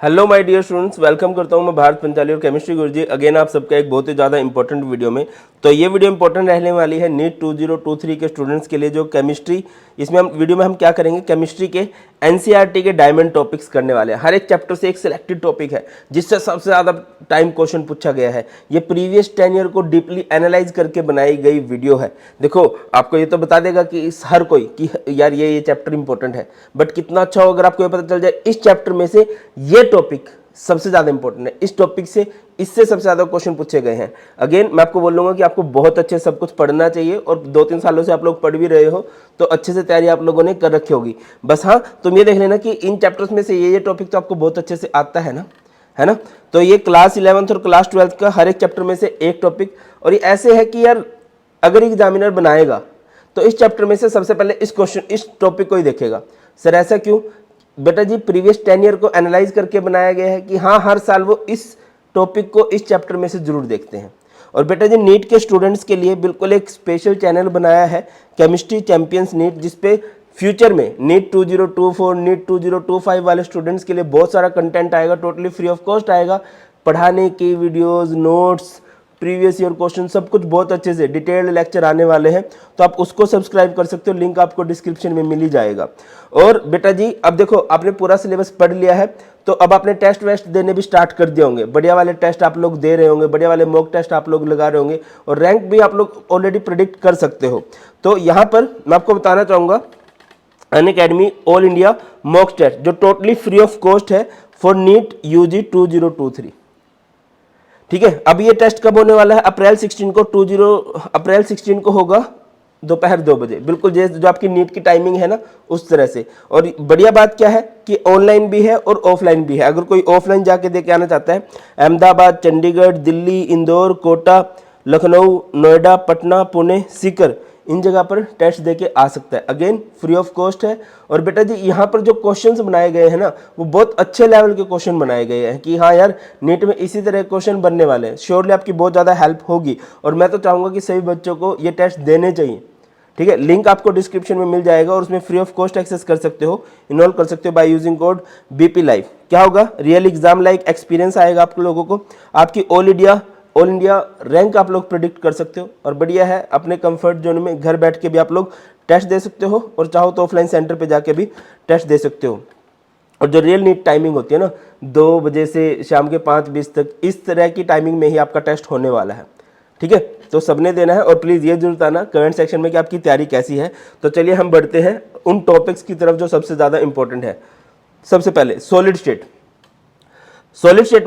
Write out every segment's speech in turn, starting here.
Hello my dear students, welcome करता हूं मैं भारत पंचाली और केमिस्ट्री गुरुजी अगेन आप सबका एक बहुत ही ज़्यादा इंपॉर्टेंट वीडियो में। तो ये वीडियो इंपॉर्टेंट रहने वाली है नीट 2023 के स्टूडेंट्स के लिए। जो केमिस्ट्री इसमें हम वीडियो में हम क्या करेंगे, केमिस्ट्री के एनसीईआरटी के डायमंड टॉपिक्स करने वाले हैं। हर एक चैप्टर से एक सिलेक्टेड टॉपिक है जिससे सबसे ज़्यादा टाइम क्वेश्चन पूछा गया है। ये प्रीवियस 10 ईयर को डीपली एनालाइज करके बनाई गई वीडियो है। देखो आपको ये तो बता देगा कि इस हर कोई कि यार ये चैप्टर इंपॉर्टेंट है, बट कितना अच्छा हो अगर आपको ये पता चल जाए इस चैप्टर में से ये टॉपिक सबसे ज्यादा इंपॉर्टेंट है, इस टॉपिक से इससे सबसे ज्यादा क्वेश्चन पूछे गए हैं। अगेन मैं आपको बोलूंगा कि आपको बहुत अच्छे सब कुछ पढ़ना चाहिए और 2-3 सालों से आप लोग पढ़ भी रहे हो तो अच्छे से तैयारी आप लोगों ने कर रखी होगी। बस हाँ, तुम ये देख लेना कि इन चैप्टर्स में से ये टॉपिक तो आपको बहुत अच्छे से आता है ना। तो ये क्लास 11th और क्लास 12th का हर एक चैप्टर में से एक टॉपिक, और ये ऐसे है कि यार अगर एग्जामिनर बनाएगा तो इस चैप्टर में से सबसे पहले इस टॉपिक को ही देखेगा। सर ऐसा क्यों? बेटा जी प्रीवियस 10 ईयर को एनालाइज करके बनाया गया है कि हाँ हर साल वो इस टॉपिक को इस चैप्टर में से जरूर देखते हैं। और बेटा जी नीट के स्टूडेंट्स के लिए बिल्कुल एक स्पेशल चैनल बनाया है केमिस्ट्री चैंपियंस नीट, जिसपे फ्यूचर में नीट 2024 नीट 2025 वाले स्टूडेंट्स के लिए बहुत सारा कंटेंट आएगा, टोटली फ्री ऑफ कॉस्ट आएगा। पढ़ाने की videos, notes, previous year question, सब कुछ बहुत अच्छे से डिटेल्ड लेक्चर आने वाले हैं। तो आप उसको सब्सक्राइब कर सकते हो, लिंक आपको डिस्क्रिप्शन में मिल ही जाएगा। और बेटा जी अब देखो आपने पूरा सिलेबस पढ़ लिया है तो अब आपने टेस्ट वेस्ट देने भी स्टार्ट कर दिए होंगे। बढ़िया वाले टेस्ट आप लोग दे रहे होंगे, बढ़िया वाले मॉक टेस्ट आप लोग लगा रहे होंगे और रैंक भी आप लोग ऑलरेडी प्रिडिक्ट कर सकते हो। तो यहाँ पर मैं आपको बताना चाहूँगा Unacademy all India mock test जो टोटली फ्री ऑफ कॉस्ट है फॉर नीट यूजी 2023। ठीक है, अब ये टेस्ट कब होने वाला है? अप्रैल 16 को होगा दोपहर 2 बजे, बिल्कुल जो आपकी नीट की टाइमिंग है ना उस तरह से। और बढ़िया बात क्या है कि ऑनलाइन भी है और ऑफलाइन भी है। अगर कोई ऑफलाइन जाके दे के आना चाहता है, अहमदाबाद, चंडीगढ़, दिल्ली, इंदौर, कोटा, लखनऊ, नोएडा, पटना, पुणे, सीकर, इन जगह पर टेस्ट देके आ सकता है। अगेन फ्री ऑफ कॉस्ट है। और बेटा जी यहाँ पर जो क्वेश्चंस बनाए गए हैं ना वो बहुत अच्छे लेवल के क्वेश्चन बनाए गए हैं कि हाँ यार नीट में इसी तरह क्वेश्चन बनने वाले हैं। श्योरली आपकी बहुत ज़्यादा हेल्प होगी और मैं तो चाहूँगा कि सभी बच्चों को ये टेस्ट देने चाहिए। ठीक है, लिंक आपको डिस्क्रिप्शन में मिल जाएगा और उसमें फ्री ऑफ कॉस्ट एक्सेस कर सकते हो, इनरोल कर सकते हो by using code BP live. क्या होगा? रियल एग्जाम लाइक एक्सपीरियंस आएगा आप लोगों को, आपकी ऑल इंडिया रैंक आप लोग प्रिडिक्ट कर सकते हो। और बढ़िया है, अपने कंफर्ट जोन में घर बैठ के भी आप लोग टेस्ट दे सकते हो और चाहो तो ऑफलाइन सेंटर पे जाके भी टेस्ट दे सकते हो। और जो रियल नीट टाइमिंग होती है ना 2 बजे से शाम के 5:20 तक, इस तरह की टाइमिंग में ही आपका टेस्ट होने वाला है। ठीक है, तो सबने देना है और प्लीज़ ये जरूर बताना कमेंट सेक्शन में कि आपकी तैयारी कैसी है। तो चलिए हम बढ़ते हैं उन टॉपिक्स की तरफ जो सबसे ज़्यादा इंपॉर्टेंट है। सबसे पहले सॉलिड स्टेट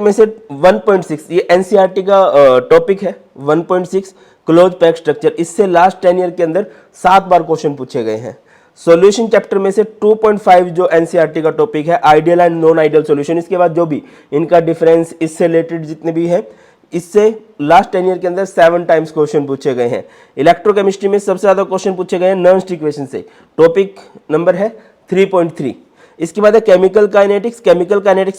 में से 1.6 ये एनसीईआरटी का टॉपिक है। 1.6 क्लोज पैक स्ट्रक्चर, इससे लास्ट 10 ईयर के अंदर 7 बार क्वेश्चन पूछे गए हैं। सॉल्यूशन चैप्टर में से 2.5 जो एनसीईआरटी का टॉपिक है, ideal and non ideal solution, इसके बाद जो भी इनका डिफरेंस, इससे रिलेटेड जितने भी हैं, इससे लास्ट 10 ईयर के अंदर 7 टाइम्स क्वेश्चन पूछे गए हैं। इलेक्ट्रोकेमिस्ट्री में सबसे ज्यादा क्वेश्चन पूछे गए हैं नॉन स्टिक इक्वेशन से, टॉपिक नंबर है 3.3। इसके बाद है केमिकल काइनेटिक्स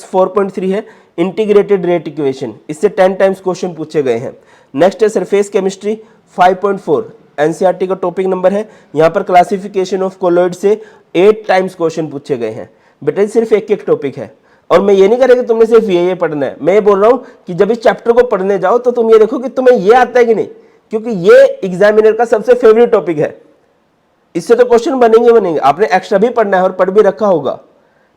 4.3 है। इंटीग्रेटेड रेट इक्वेशन, इससे 10 टाइम्स क्वेश्चन पूछे गए हैं। नेक्स्ट है सरफेस केमिस्ट्री 5.4, एनसीईआरटी का टॉपिक नंबर है। यहाँ पर क्लासिफिकेशन ऑफ कोलॉइड से 8 टाइम्स क्वेश्चन पूछे गए हैं। बेटा सिर्फ एक टॉपिक है और मैं ये नहीं कह रहा कि तुमने सिर्फ ये पढ़ना है। मैं ये बोल रहा हूँ कि जब इस चैप्टर को पढ़ने जाओ तो तुम ये देखो कि तुम्हें ये आता है कि नहीं, क्योंकि ये एग्जामिनर का सबसे फेवरेट टॉपिक है। इससे तो क्वेश्चन बनेंगे, आपने एक्स्ट्रा भी पढ़ना है और पढ़ भी रखा होगा।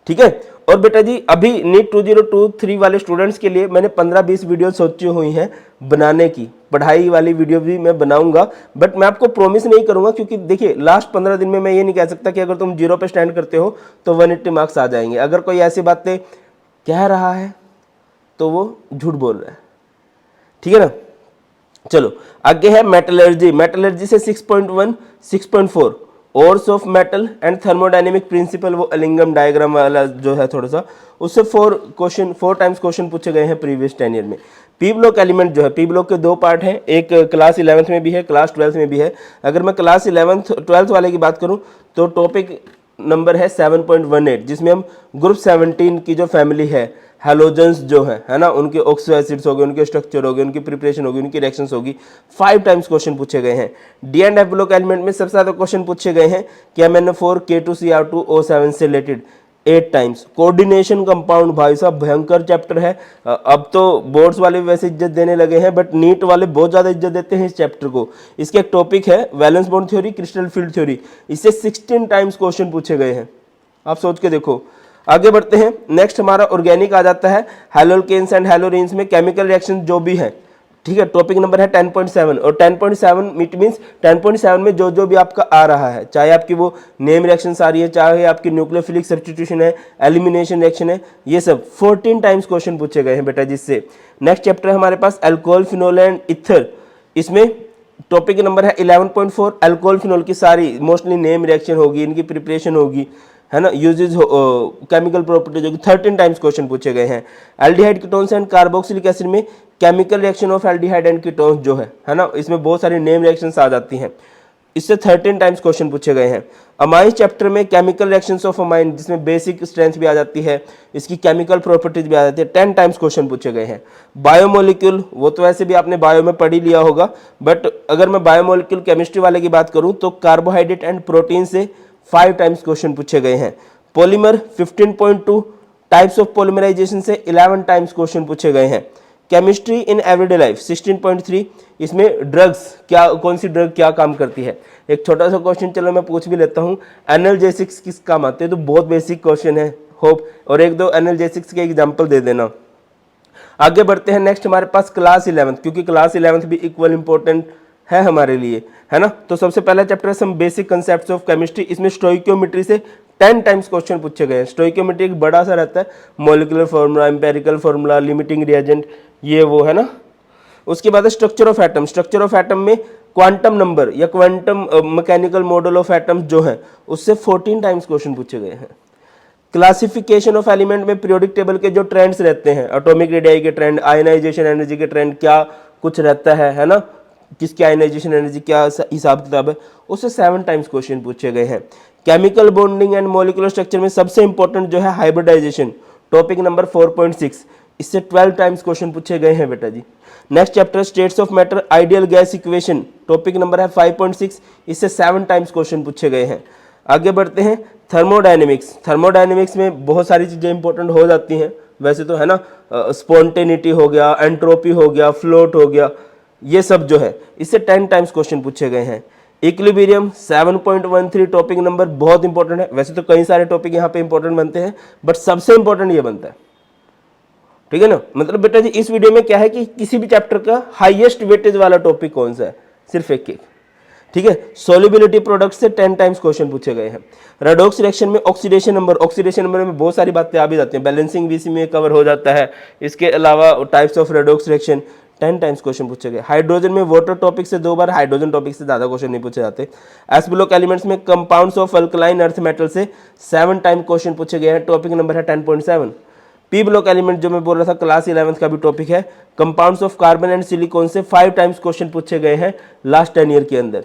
ठीक है, और बेटा जी अभी नीट 2023 वाले स्टूडेंट्स के लिए मैंने 15-20 वीडियो सोची हुई हैं बनाने की। पढ़ाई वाली वीडियो भी मैं बनाऊंगा, बट मैं आपको प्रॉमिस नहीं करूंगा क्योंकि देखिए लास्ट 15 दिन में मैं ये नहीं कह सकता कि अगर तुम 0 पे स्टैंड करते हो तो 180 मार्क्स आ जाएंगे। अगर कोई ऐसी बातें कह रहा है तो वो झूठ बोल रहा है। ठीक है ना। चलो आगे है मेटलर्जी से 6.1 6.4 ores of metal and thermodynamic principle, वो एलिंगम डायग्राम वाला जो है थोड़ा सा, उससे 4 टाइम्स क्वेश्चन पूछे गए हैं प्रीवियस 10 ईयर में। पी ब्लॉक एलिमेंट जो है, पी ब्लॉक के 2 पार्ट हैं, एक क्लास 11th में भी है, क्लास 12th में भी है। अगर मैं क्लास 11th 12th वाले की बात करूं तो टॉपिक नंबर है 7.18, जिसमें हम ग्रुप 17 की जो फैमिली है, हैलोजेंस जो है ना, उनके ऑक्सो एसिड्स हो गए, उनके स्ट्रक्चर हो गए, उनकी प्रिपरेशन होगी, उनकी रिएक्शंस होगी, 5 टाइम्स क्वेश्चन पूछे गए हैं। D and F block element में सबसे ज्यादा क्वेश्चन पूछे गए हैं कि MnO4 K2Cr2O7 से रिलेटेड 8 टाइम्स। कोऑर्डिनेशन कंपाउंड, भाई साहब भयंकर चैप्टर है। अब तो बोर्ड्स वाले वैसे इज्जत देने लगे हैं, बट नीट वाले बहुत ज़्यादा इज्जत देते हैं इस चैप्टर को। इसके एक टॉपिक है valence bond theory, crystal field theory. इससे 16 टाइम्स क्वेश्चन पूछे गए हैं, आप सोच के देखो। आगे बढ़ते हैं, नेक्स्ट हमारा ऑर्गेनिक आ जाता है। हैलोकेन्स एंड हैलोरिन्स में केमिकल रिएक्शन जो भी है, ठीक है। टॉपिक नंबर है 10.7 और 10.7 इट मीन्स 10.7 में जो जो भी आपका आ रहा है, चाहे आपकी वो नेम रिएक्शंस आ रही है, चाहे आपकी न्यूक्लियोफिलिक सब्स्टिट्यूशन है, एलिमिनेशन रिएक्शन है, ये सब 14 टाइम्स क्वेश्चन पूछे गए हैं बेटा जिससे। नेक्स्ट चैप्टर है हमारे पास अल्कोहल, फिनोल एंड इथर। इसमें टॉपिक नंबर है 11.4। अल्कोहल फिनोल की सारी मोस्टली नेम रिएक्शन होगी, इनकी प्रिपरेशन होगी, है ना, यूजेज केमिकल प्रॉपर्टीज होगी। 13 टाइम्स क्वेश्चन पूछे गए हैं। Aldehyde ketones and carboxylic acid में chemical reaction of aldehyde and ketones जो है ना, इसमें बहुत सारी नेम रिएक्शंस आ जाती हैं, इससे 13 टाइम्स क्वेश्चन पूछे गए हैं। अमाइन चैप्टर में केमिकल रिएक्शंस ऑफ अमाइन, जिसमें बेसिक स्ट्रेंथ भी आ जाती है, इसकी केमिकल प्रॉपर्टीज भी आ जाती है, 10 टाइम्स क्वेश्चन पूछे गए हैं। बायोमोलिक्यूल, वो तो वैसे भी आपने बायो में पढ़ ही लिया होगा, बट अगर मैं बायोमोलिक्यूल केमिस्ट्री वाले की बात करूं तो कार्बोहाइड्रेट एंड प्रोटीन से 5 टाइम्स क्वेश्चन पूछे गए हैं। पॉलीमर 15.2, टाइप्स ऑफ पॉलीमराइजेशन से 11 टाइम्स क्वेश्चन पूछे गए हैं। केमिस्ट्री इन एवरीडे लाइफ 16.3, इसमें ड्रग्स, क्या कौन सी ड्रग क्या काम करती है, एक छोटा सा क्वेश्चन चलो मैं पूछ भी लेता हूँ। एनाल्जेसिक्स किस काम आते हैं, तो बहुत बेसिक क्वेश्चन है, होप और एक दो एनाल्जेसिक्स के एग्जाम्पल दे देना। आगे बढ़ते हैं, नेक्स्ट हमारे पास क्लास 11th, क्योंकि क्लास 11th भी इक्वल इंपॉर्टेंट है हमारे लिए, है ना। तो सबसे पहला चैप्टर है some basic concepts of chemistry. इसमें स्टोइकियोमेट्री से 10 टाइम्स क्वेश्चन पूछे गए हैं। स्टोइकियोमेट्री एक बड़ा सा रहता है, molecular formula, empirical formula, limiting reagent, ये वो, है ना। उसके बाद structure of atom. Structure of atom में क्वांटम नंबर या quantum mechanical model of atoms जो है, उससे 14 टाइम्स क्वेश्चन पूछे गए हैं। क्लासिफिकेशन ऑफ एलिमेंट में पीरियोडिक टेबल के जो ट्रेंड्स रहते हैं, एटॉमिक रेडियाई के ट्रेंड, आयनाइजेशन एनर्जी के ट्रेंड, क्या कुछ रहता है ना, किसकी आयनाइजेशन एनर्जी क्या हिसाब किताब है, उससे 7 टाइम्स क्वेश्चन पूछे गए हैं। Chemical bonding and molecular structure में सबसे इंपॉर्टेंट जो है हाइब्रिडाइजेशन, टॉपिक नंबर 4.6, इससे 12 टाइम्स क्वेश्चन पूछे गए हैं बेटा जी। Next chapter states of matter, ideal gas equation, topic number है 5.6, इससे 7 टाइम्स क्वेश्चन पूछे गए हैं। आगे बढ़ते हैं, थर्मोडायनेमिक्स। थर्मोडायनेमिक्स में बहुत सारी चीज़ें इंपॉर्टेंट हो जाती हैं वैसे तो, है ना। स्पॉन्टेनिटी हो गया, एंट्रोपी हो गया, फ्लोट हो गया, ये सब जो है, इससे 10 टाइम्स क्वेश्चन पूछे गए हैं। इक्विलिब्रियम 7.13, टॉपिक नंबर बहुत इंपॉर्टेंट है। वैसे तो कई सारे टॉपिक यहाँ पे इंपॉर्टेंट बनते हैं, बट सबसे इंपॉर्टेंट ये बनता है, ठीक है ना। मतलब बेटा जी इस वीडियो में क्या है कि किसी भी चैप्टर का हाईएस्ट वेटेज वाला टॉपिक कौन सा है, सिर्फ एक, ठीक है। सोल्युबिलिटी प्रोडक्ट से 10 टाइम्स क्वेश्चन पूछे गए हैं। रेडॉक्स रिएक्शन में ऑक्सीडेशन नंबर, ऑक्सीडेशन नंबर में बहुत सारी बातें आ भी जाती हैं, बैलेंसिंग भी इसी में कवर हो जाता है। इसके अलावा types of redox reaction, 10 times question पूछे गए। हाइड्रोजन में वाटर टॉपिक से 2 बार, हाइड्रोजन टॉपिक से ज़्यादा क्वेश्चन नहीं पूछे जाते। एस ब्लॉक एलिमेंट्स में compounds of alkaline earth metal से 7 टाइम क्वेश्चन पूछे गए हैं, टॉपिक नंबर है 10.7। पी ब्लॉक एलिमेंट जो मैं बोल रहा था क्लास 11th का भी टॉपिक है, compounds of carbon and silicon से 5 टाइम्स क्वेश्चन पूछे गए हैं लास्ट 10 ईयर के अंदर।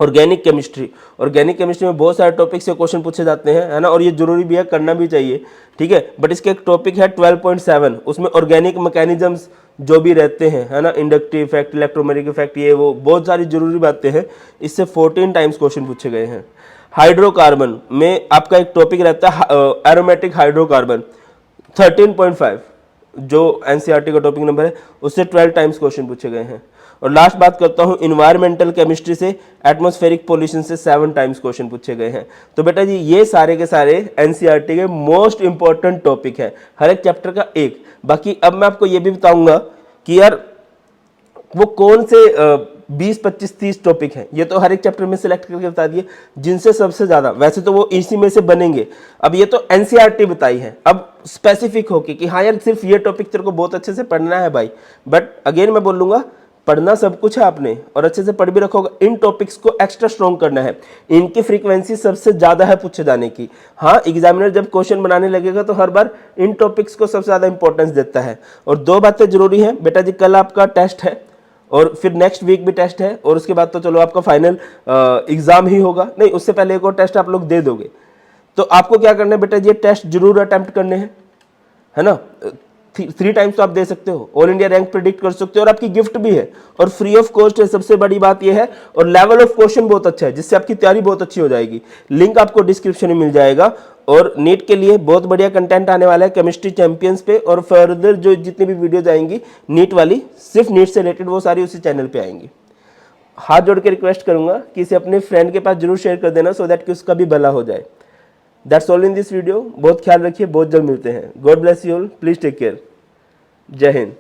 ऑर्गेनिक केमिस्ट्री, ऑर्गेनिक केमिस्ट्री में बहुत सारे टॉपिक से क्वेश्चन पूछे जाते हैं, है ना, और ये जरूरी भी है, करना भी चाहिए, ठीक है। बट इसके एक टॉपिक है 12.7, उसमें ऑर्गेनिक मैकेनिज्म्स जो भी रहते हैं, है ना, इंडक्टिव इफेक्ट, इलेक्ट्रोमैग्नेटिक इफेक्ट, ये वो बहुत सारी जरूरी बातें हैं, इससे 14 टाइम्स क्वेश्चन पूछे गए हैं। हाइड्रोकार्बन में आपका एक टॉपिक रहता है एरोमेटिक हाइड्रोकार्बन, 13.5 जो एनसीईआरटी का टॉपिक नंबर है, उससे 12 टाइम्स क्वेश्चन पूछे गए हैं। और लास्ट बात करता हूं इन्वायरमेंटल केमिस्ट्री से, एटमॉस्फेरिक पोल्यूशन से 7 टाइम्स क्वेश्चन पूछे गए हैं। तो बेटा जी ये सारे के सारे एनसीईआरटी के मोस्ट इंपॉर्टेंट टॉपिक है, हर एक चैप्टर का एक। बाकी अब मैं आपको ये भी बताऊंगा कि यार वो कौन से 20, 25, 30 टॉपिक हैं, ये तो हर एक चैप्टर में सिलेक्ट करके बता दिए, जिनसे सबसे ज्यादा, वैसे तो वो इसी में से बनेंगे। अब ये तो एनसीईआरटी बताई है, अब स्पेसिफिक होके कि हाँ यार सिर्फ ये टॉपिक तेरे को बहुत अच्छे से पढ़ना है भाई। बट अगेन मैं बोलूंगा, पढ़ना सब कुछ है आपने और अच्छे से पढ़ भी रखोगे, इन टॉपिक्स को एक्स्ट्रा स्ट्रॉन्ग करना है, इनकी फ्रीक्वेंसी सबसे ज्यादा है पूछे जाने की। हाँ एग्जामिनर जब क्वेश्चन बनाने लगेगा तो हर बार इन टॉपिक्स को सबसे ज्यादा इंपॉर्टेंस देता है। और 2 बातें जरूरी हैं बेटा जी, कल आपका टेस्ट है और फिर नेक्स्ट वीक भी टेस्ट है, और उसके बाद तो चलो आपका फाइनल एग्जाम ही होगा, नहीं उससे पहले एक और टेस्ट आप लोग दे दोगे। तो आपको क्या करना है बेटा जी, ये टेस्ट जरूर अटेम्प्ट करने हैं, है ना। 3 टाइम्स तो आप दे सकते हो, ऑल इंडिया रैंक प्रिडिक्ट कर सकते हो और आपकी गिफ्ट भी है और फ्री ऑफ कॉस्ट है। सबसे बड़ी बात यह है और लेवल ऑफ क्वेश्चन बहुत अच्छा है जिससे आपकी तैयारी बहुत अच्छी हो जाएगी। लिंक आपको डिस्क्रिप्शन में मिल जाएगा। और नीट के लिए बहुत बढ़िया कंटेंट आने वाला है केमिस्ट्री चैंपियंस पे, और फर्दर जो जितनी भी वीडियोज आएंगी नीट वाली, सिर्फ नीट से रिलेटेड, वो सारी उसी चैनल पे आएंगी। हाथ जोड़ के रिक्वेस्ट करूंगा कि इसे अपने फ्रेंड के पास जरूर शेयर कर देना सो दैट कि उसका भी भला हो जाए। That's all in this video. बहुत ख्याल रखिए, बहुत जल्द मिलते हैं। God bless you all, please take care. जय हिंद।